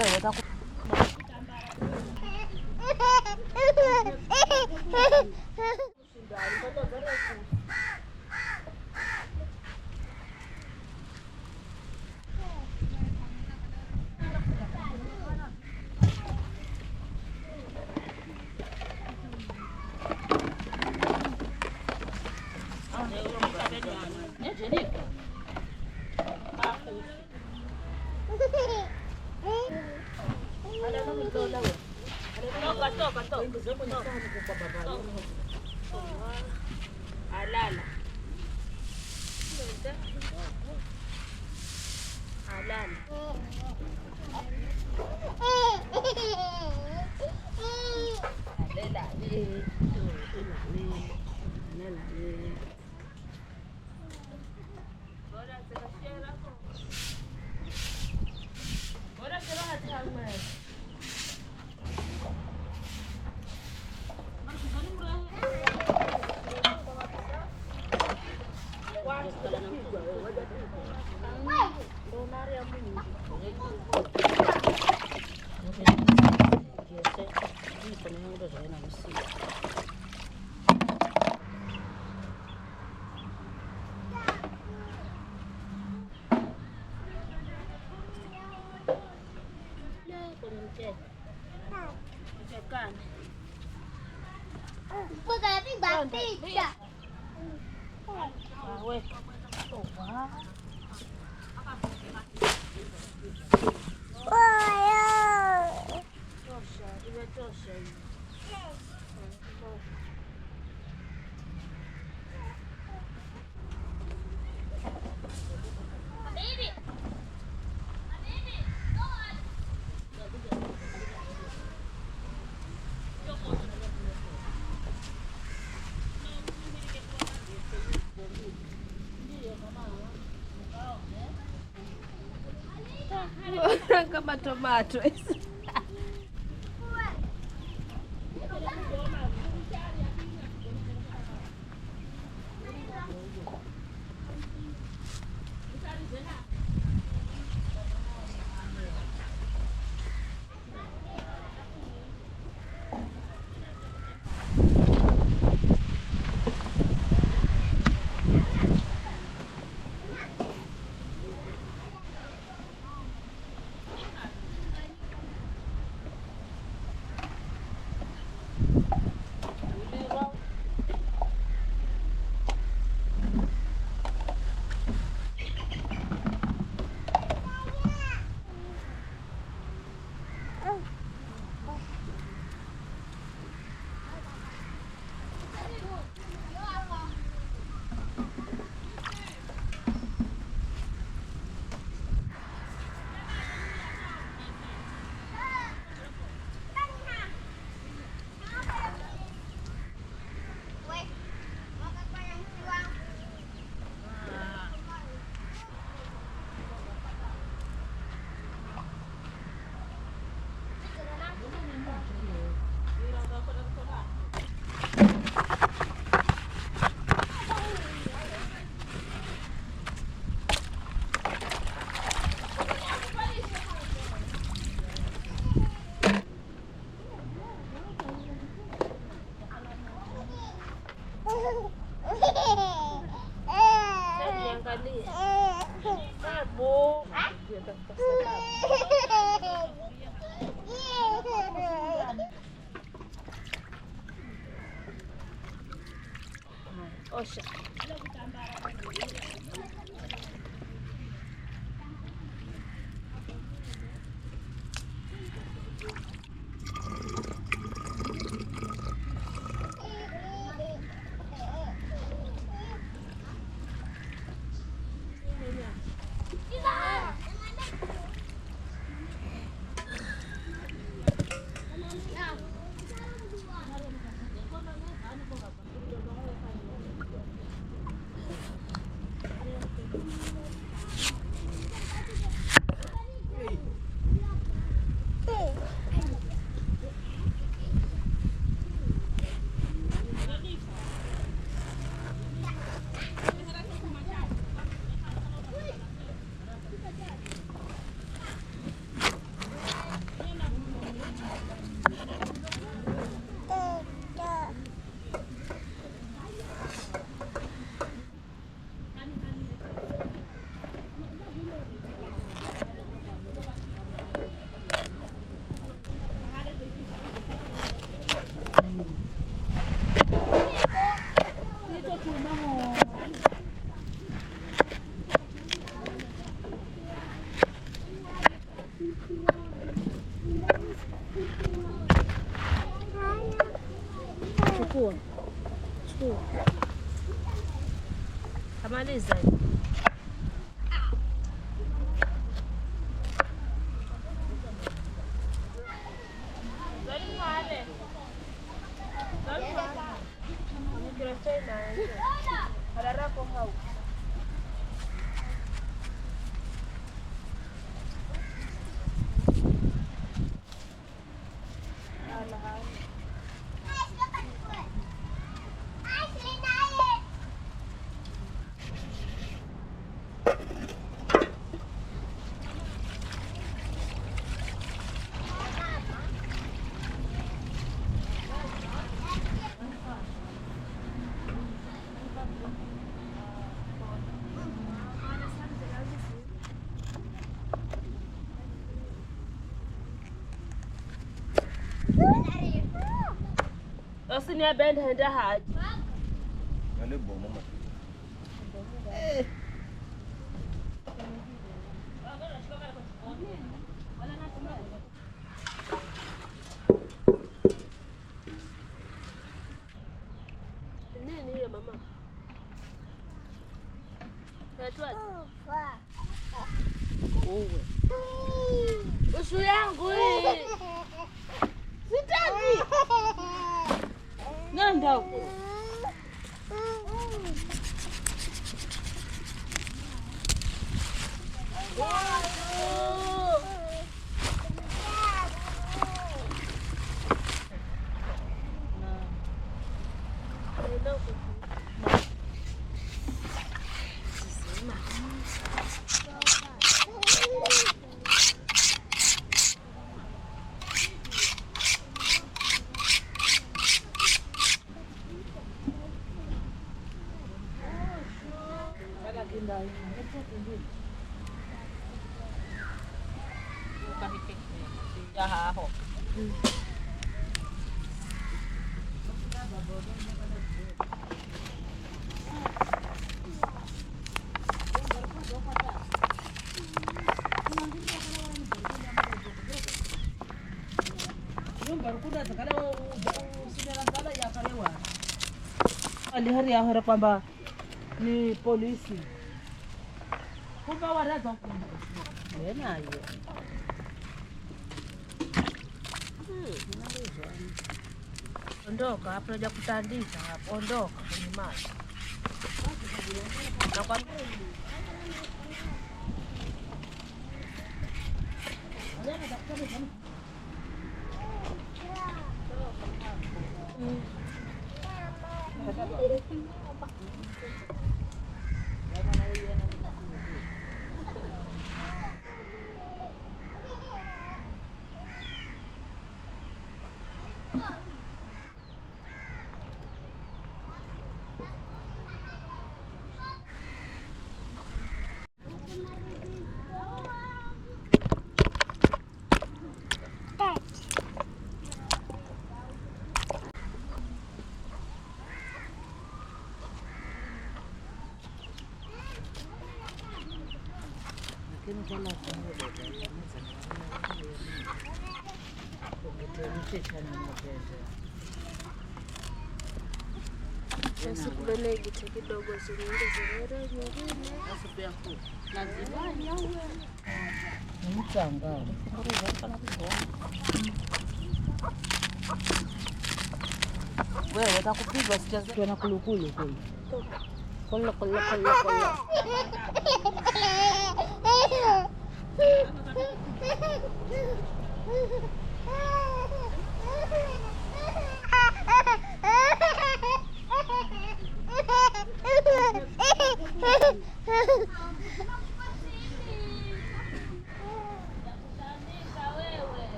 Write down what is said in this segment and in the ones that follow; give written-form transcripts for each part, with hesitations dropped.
Alala. Alala. Kama tomato. Osha. Sikiliza. Usini benda henda haji. Nale bomo mama. Nini hiyo mama? Natwa. Uwe. Usu yangu hii. Sitaki. Nenda huko. Alihari ya kwamba ni polisi. Kumbe wanaza tena hiyo. Ondoka hapo, unaja kutandika hapo. Ondoka kwenye maji. Nakwambia sasa kubele kitu kidogo zingine zingine nyingine. Sasa ya ku. Lazima yawe. Mchanga. Wewe utakupigwa sijazikiwa na kulukulu kule. Kolla.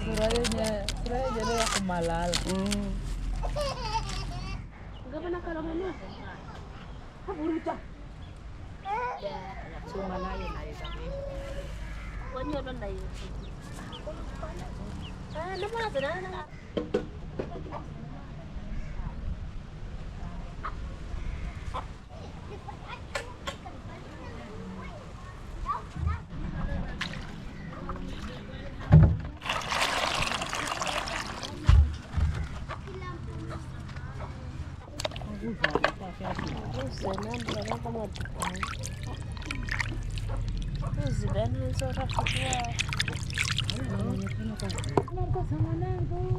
Suranya ya kumalala. Gimana kalau mana? Haburita. Ya, cuma naik tapi. Pokoknya orang naik. Nama lah sana. kama hizi bana hizo rafiki yao. Nakosa mwanangu.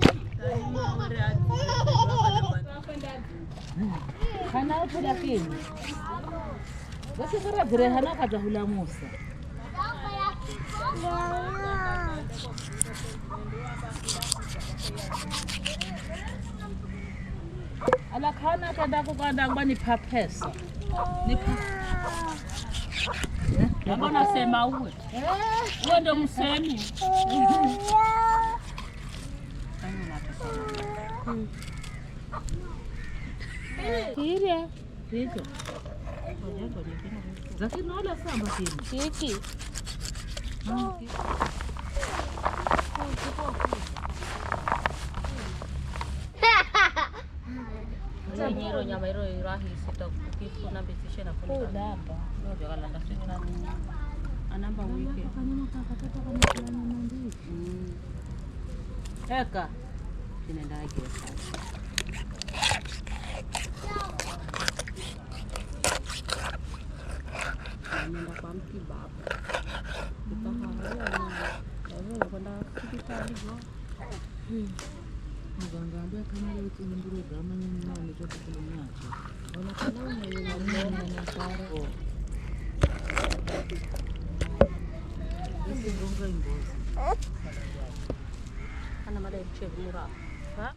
Kana upo lakini. Basi kara grehana kaja hula Musa. Ala kana kada kukanda ngani pa pesa. Nipa. Mbona sema uwe? Wewe ndo msemi. Kire. Kire. Zaki nola samba kile. Kiki. Nyero nyama iro rahisi tukifuna bisishe na kula. Hapa. Ndio kalanda singi na anamba wiki. Eka. Kinaenda yake sasa. Nenda kwa mtibabu. Ndio kwenda hospitali go. Mganga ambaye kama leo tunaendelea kama nini na unajua kunyamaza. Ona kama yeye na karo. Hizi ngonga ngozi. Ana mada mchevu mura. Ha?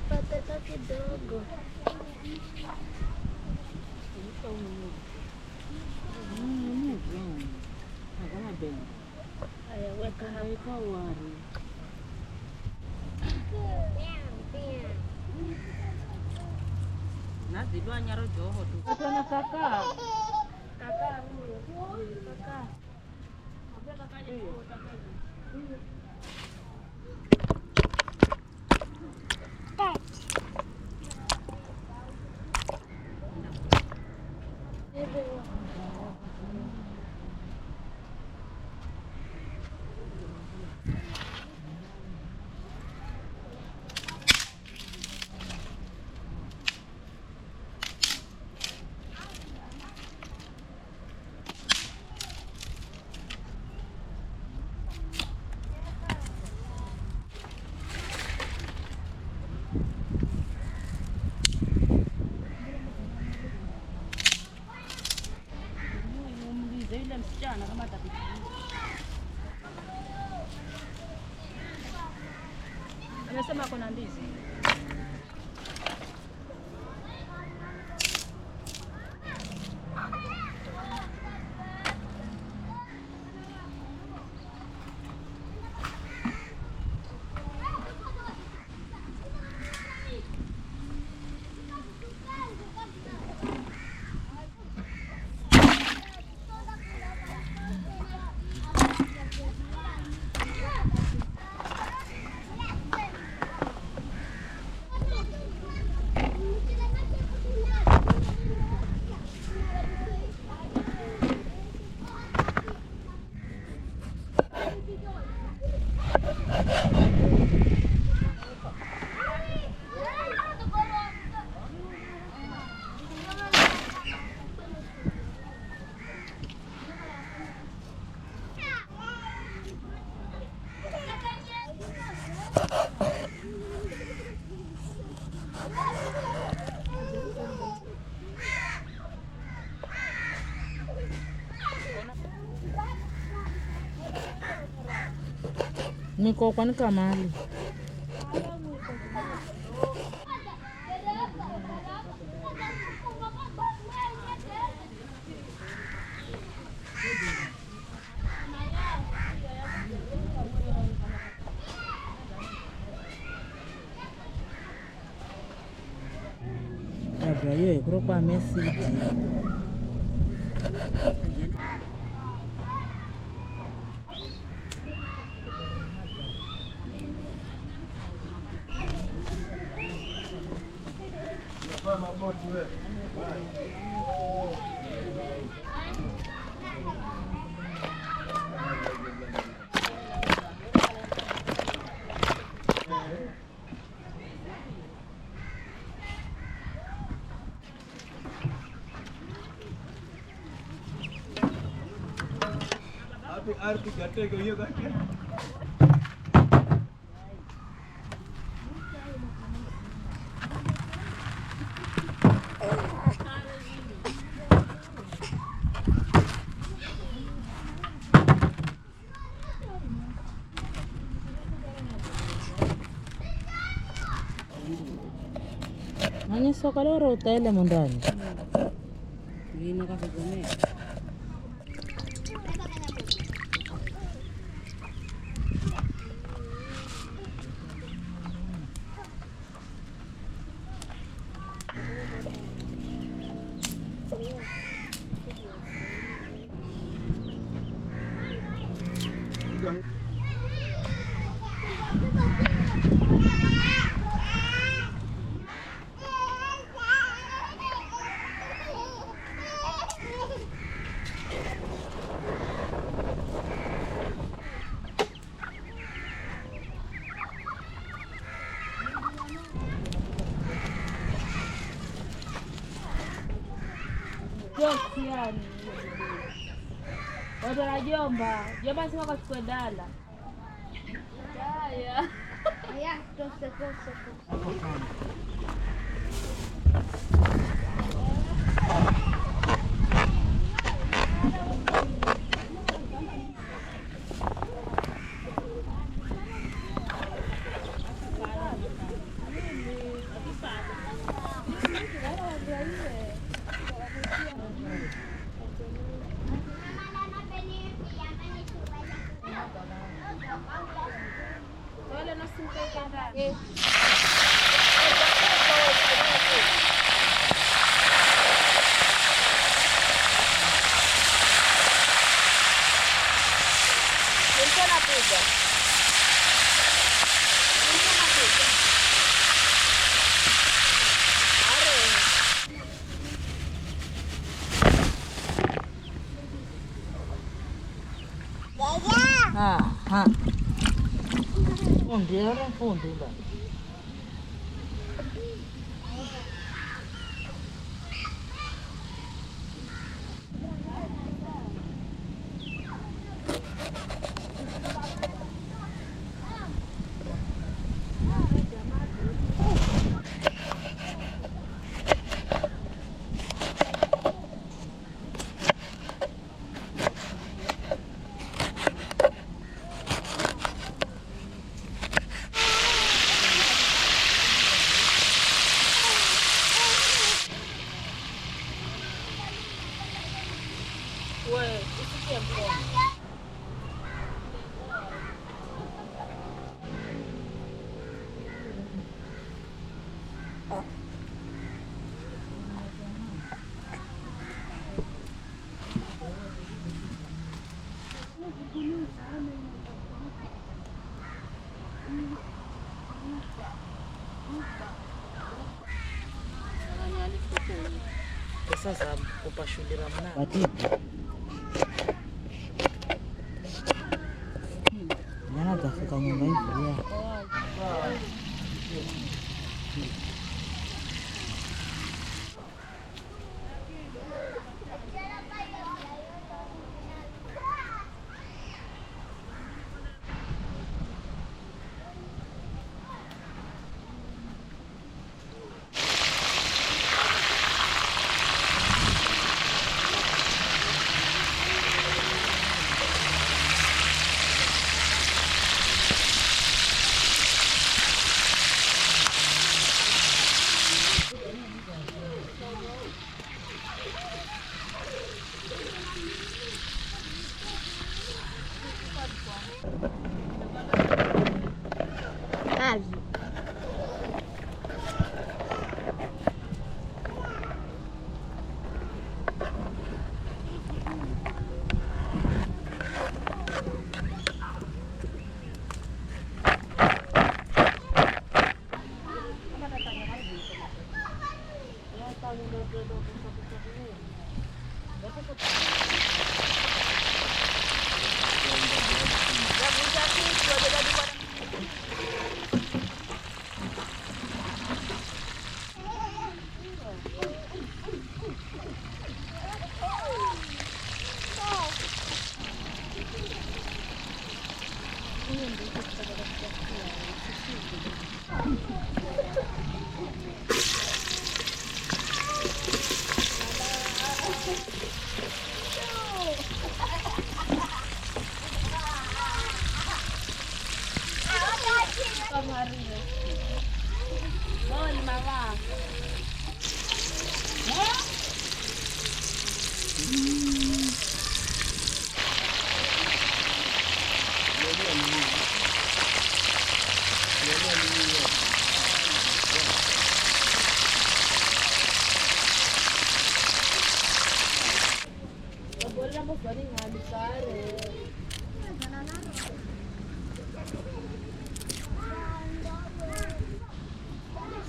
Patata kidogo. Aya weka wari. Na zidwa nyaro joho tu. Tuna kaka. Kaka huyo. Kaka. Ambia kaka je kaka. Yule msichana kama atapitia. Amesema kuna ndizi. Niko kwani kamali. Abraye kuro kwa Messi. आरती घटे को ये घटे Nani soka loro utaele mondani. Ngine kakugomea. Josiani. Watu na jomba. Jomba sema kachukue dala. Haya. Haya, tose. Fundi, era fundi ba. Sasa upashulira mna. Watibu. Yana tafika nyumba hivi ya.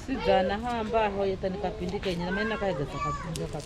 Sijana hamba hoye tani kapindika yenye na mena kaega takapindika.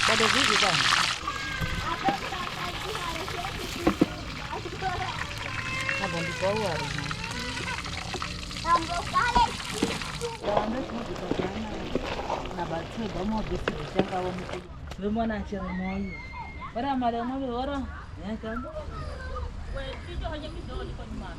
Bado vipi bwana? Hapa ndipo huari. Na batwe bamo bisi bishanga wa mtu. Wewe mwana chere moyo. Ora mara moyo ora. Yaka. Wewe kicho haja kidogo liko nyuma.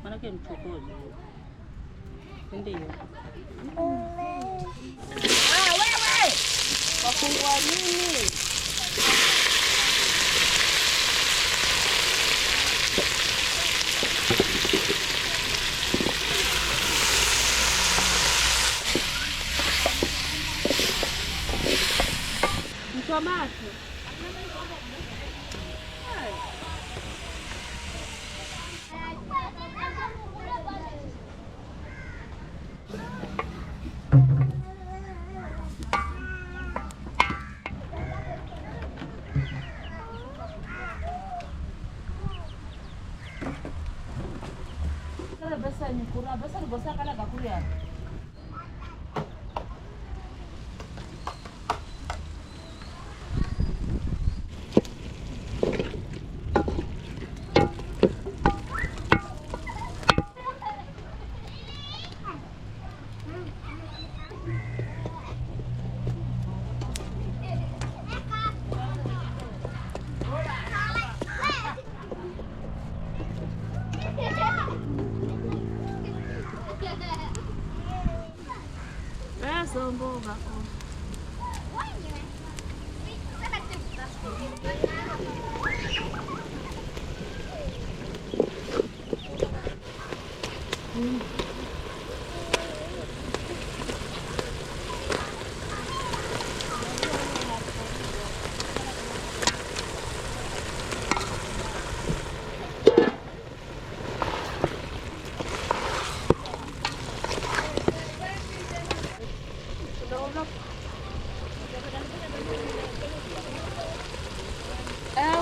Manake mchokozi. Ndio. Wewe. Wafungwa nini? Mtomate. Basa ni kura, basa ni bosa kala gakuria. Mboga kwa.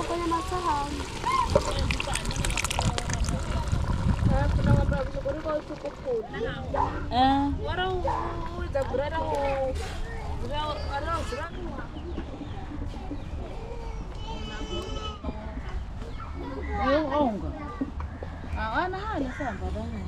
Kwenye masahani. Kuna mambo ya kuliko utukufu. Wara uza burara onga. Ana hali samba bana.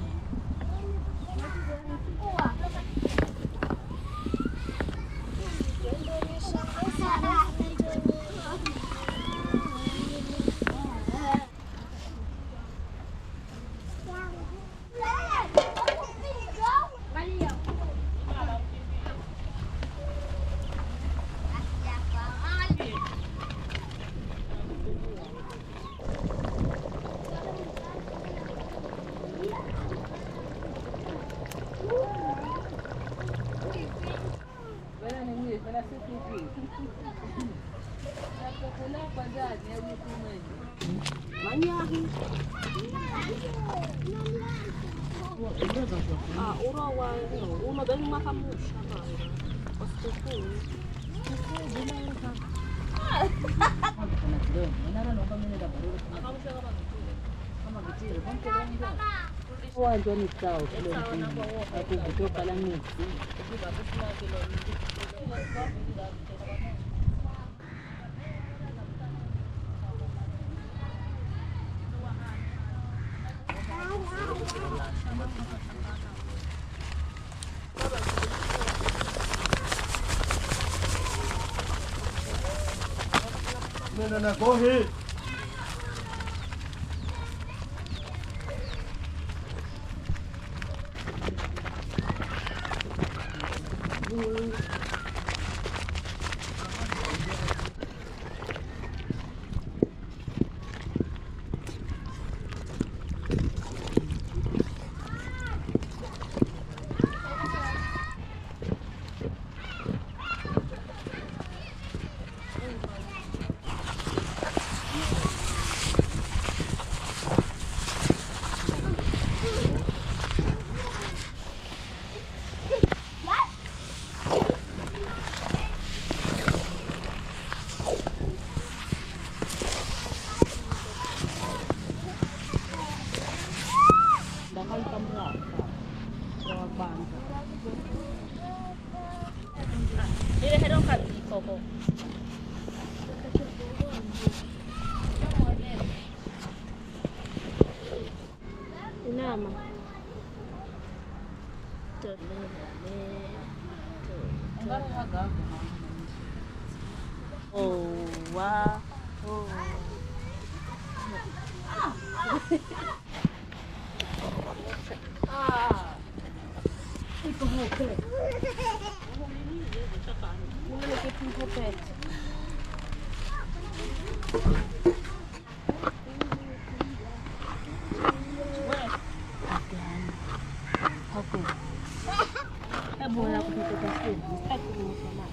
Ndio ni sawa kile hapo kutoka la nusu. No, go ahead. mama. Oh, wow. Oh. Iko hapo. Mimi kitu hapo. Bora kutoka shule. Sitaki kusoma.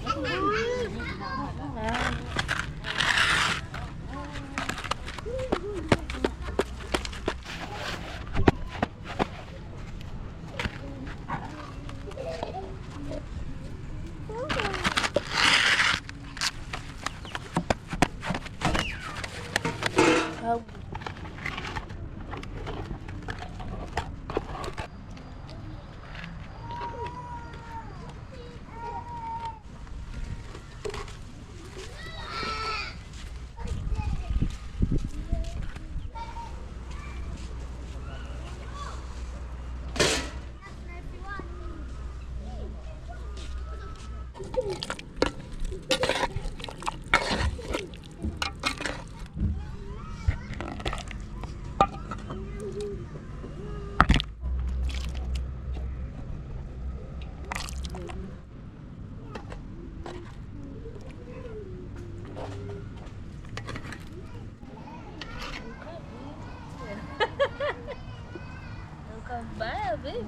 Bye, baby.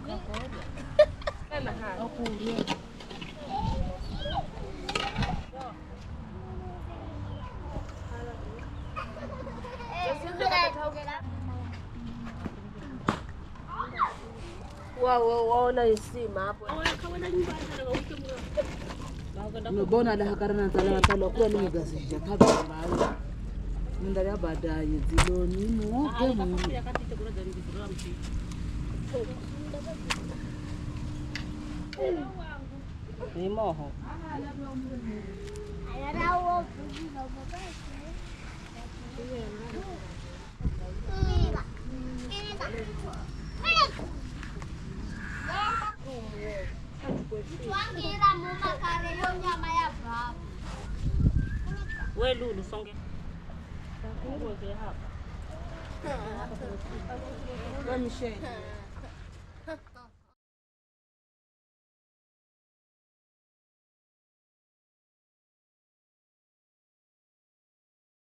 Waona isima hapo. Umebona dahakarana tala kwa ni gasisha kabla. Mundalia baadaye ziloni muoge mu. Ni moho. We Lulu songe. Wewe Michelle.